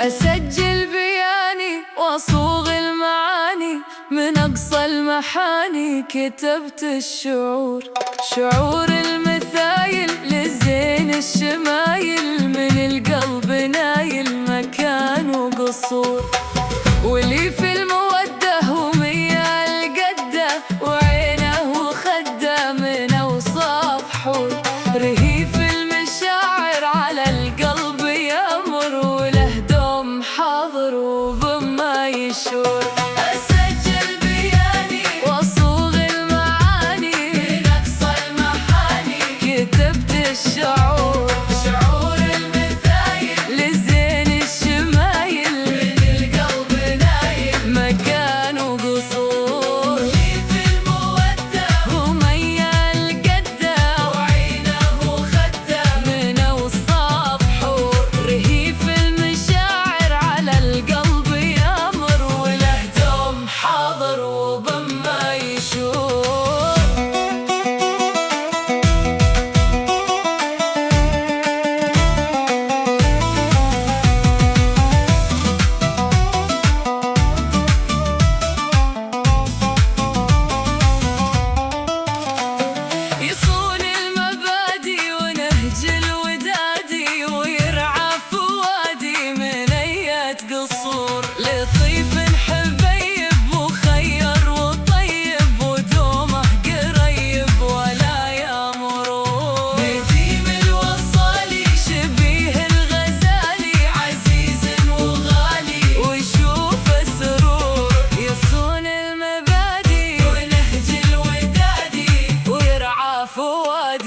أسجل بياني وأصوغ المعاني من أقصى المحاني. كتبت الشعور، شعور المثايل للزين الشمايل، من القلب نايل مكان وقصور. ولي في المودة ومية القدة، وعينه وخده من أوصاف حور. رهيف المشاعر على القلب يمر، وله دوم حاضر وبما يشور. أسجل بياني وأصوغ المعاني من أقصى المحاني. كتبت الشعور، شعور المثايل للزين الشمايل، من القلب نايل مكان وقصور. ولي في المودة ومية القدة، وعينه وخده من أوصاف حور. رهيف المشاعر على القلب يمر، وله دوم حاضر وبما يشور. يصون المبادئ ونهج الودادي، ويرعى فوادي من أية قصور. لطيف حبيب وخير وطيب، ودومه قريب ولا يمرور. نديم الوصالي شبيه الغزالي، عزيز وغالي ويشوف سرور. يصون المبادئ ونهج الودادي، ويرعى فوادي